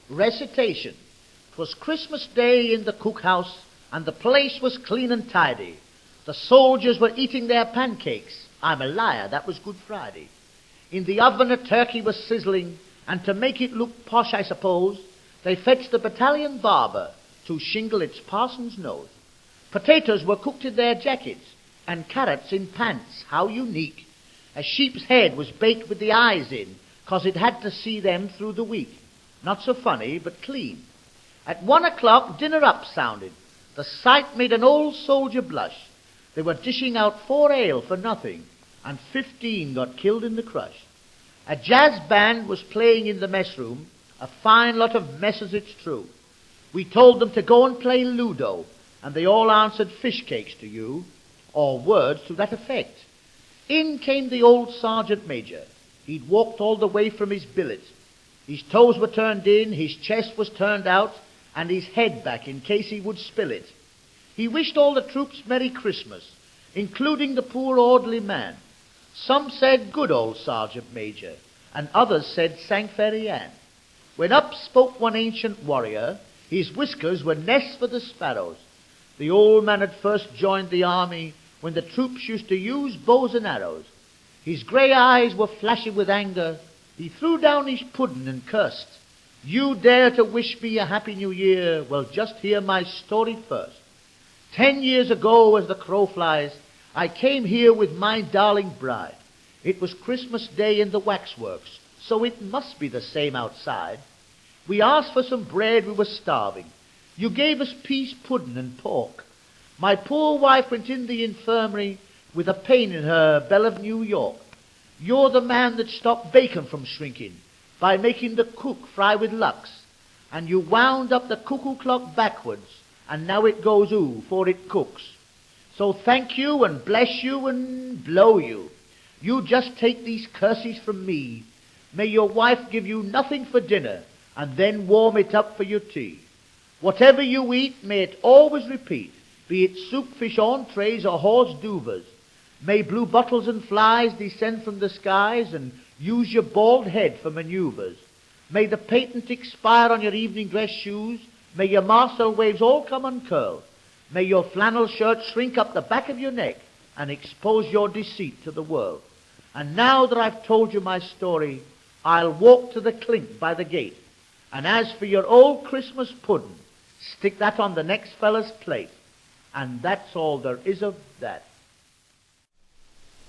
Recitation. 'Twas Christmas Day in the cookhouse, and the place was clean and tidy. The soldiers were eating their pancakes. I'm a liar, that was Good Friday. In the oven a turkey was sizzling, and to make it look posh, I suppose, they fetched the battalion barber to shingle its parson's nose. Potatoes were cooked in their jackets, and carrots in pants. How unique. A sheep's head was baked with the eyes in, 'cause it had to see them through the week. Not so funny, but clean. At 1 o'clock, dinner up sounded. The sight made an old soldier blush. They were dishing out 4 ale for nothing, and 15 got killed in the crush. A jazz band was playing in the mess room, a fine lot of messes, it's true. We told them to go and play Ludo, and they all answered fish cakes to you, or words to that effect. In came the old sergeant major. He'd walked all the way from his billet. His toes were turned in, his chest was turned out, and his head back in case he would spill it. He wished all the troops Merry Christmas, including the poor orderly man. Some said, good old sergeant major, and others said, Sank Ferry Ann. When up spoke one ancient warrior, his whiskers were nests for the sparrows. The old man had first joined the army when the troops used to use bows and arrows. His grey eyes were flashing with anger. He threw down his pudding and cursed. You dare to wish me a happy new year? Well, just hear my story first. 10 years ago, as the crow flies, I came here with my darling bride. It was Christmas Day in the waxworks, so it must be the same outside. We asked for some bread, we were starving. You gave us peas pudding and pork. My poor wife went in the infirmary with a pain in her bell of New York. You're the man that stopped bacon from shrinking by making the cook fry with Lux. And you wound up the cuckoo clock backwards, and now it goes ooh, for it cooks. So thank you and bless you and blow you. You just take these curses from me. May your wife give you nothing for dinner, and then warm it up for your tea. Whatever you eat, may it always repeat, be it soup, fish, entrees, or horse duvers. May blue bottles and flies descend from the skies and use your bald head for maneuvers. May the patent expire on your evening dress shoes. May your marcel waves all come uncurled. May your flannel shirt shrink up the back of your neck and expose your deceit to the world. And now that I've told you my story, I'll walk to the clink by the gate. And as for your old Christmas pudding, stick that on the next fellow's plate. And that's all there is of that.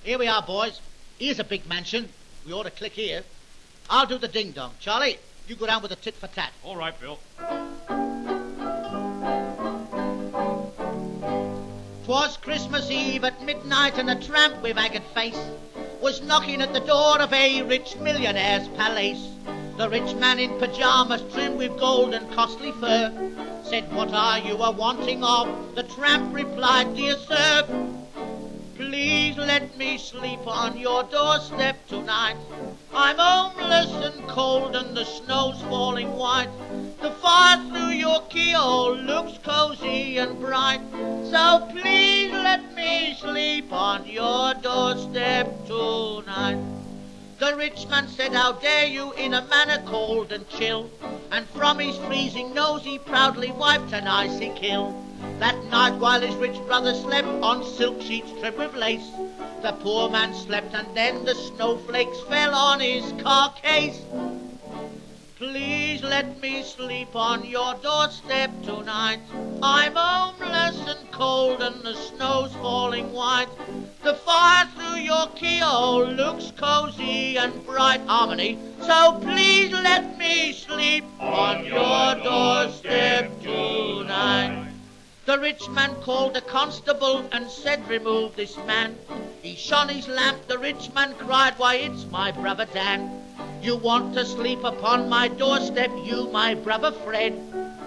Here we are, boys. Here's a big mansion. We ought to click here. I'll do the ding-dong. Charlie, you go down with the tit-for-tat. All right, Bill. 'Twas Christmas Eve at midnight, and a tramp with haggard face was knocking at the door of a rich millionaire's palace. The rich man in pyjamas trimmed with gold and costly fur said, what are you a-wanting of? The tramp replied, dear sir, please let me sleep on your doorstep tonight. I'm homeless and cold and the snow's falling white. The fire through your keyhole looks cozy and bright. So please let me sleep on your doorstep tonight. The rich man said, how dare you, in a manner cold and chill, and from his freezing nose he proudly wiped an icy kill. That night while his rich brother slept on silk sheets trimmed with lace, the poor man slept and then the snowflakes fell on his carcase. Please let me sleep on your doorstep tonight. I'm homeless and cold and the snow's falling white. The fire through your keyhole looks cozy and bright. Harmony. So please let me sleep on your doorstep tonight. The rich man called a constable and said, remove this man. He shone his lamp, the rich man cried, why it's my brother Dan. You want to sleep upon my doorstep, you my brother Fred.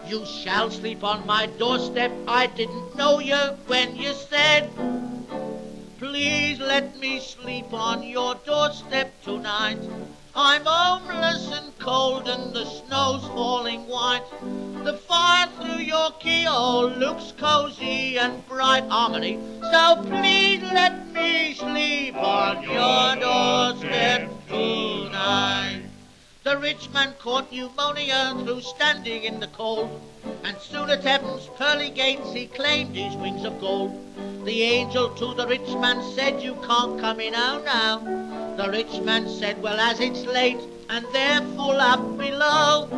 You shall sleep on my doorstep, I didn't know you when you said. Please let me sleep on your doorstep tonight. I'm homeless and cold and the snow's falling white. The fire through your keyhole looks cozy and bright. Harmony. So please let me sleep on your doorstep tonight. The The rich man caught pneumonia through standing in the cold, and soon at heaven's pearly gates he claimed his wings of gold. The angel to the rich man said, you can't come in, oh no. The rich man said, well, as it's late and they're full up below,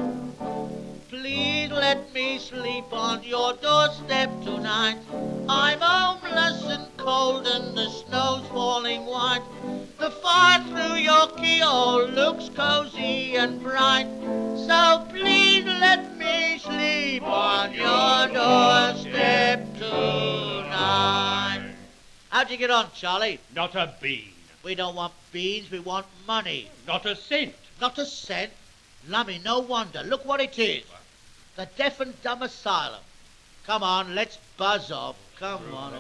please let me sleep on your doorstep tonight. I'm homeless and cold and the snow's falling white. The fire through your keyhole looks cozy and bright. So please let me sleep on your doorstep tonight. How'd you get on, Charlie? Not a bean. We don't want beans, we want money. Not a cent. Not a cent? Lummy, no wonder. Look what it is. The deaf and dumb asylum. Come on, let's buzz off. Come on.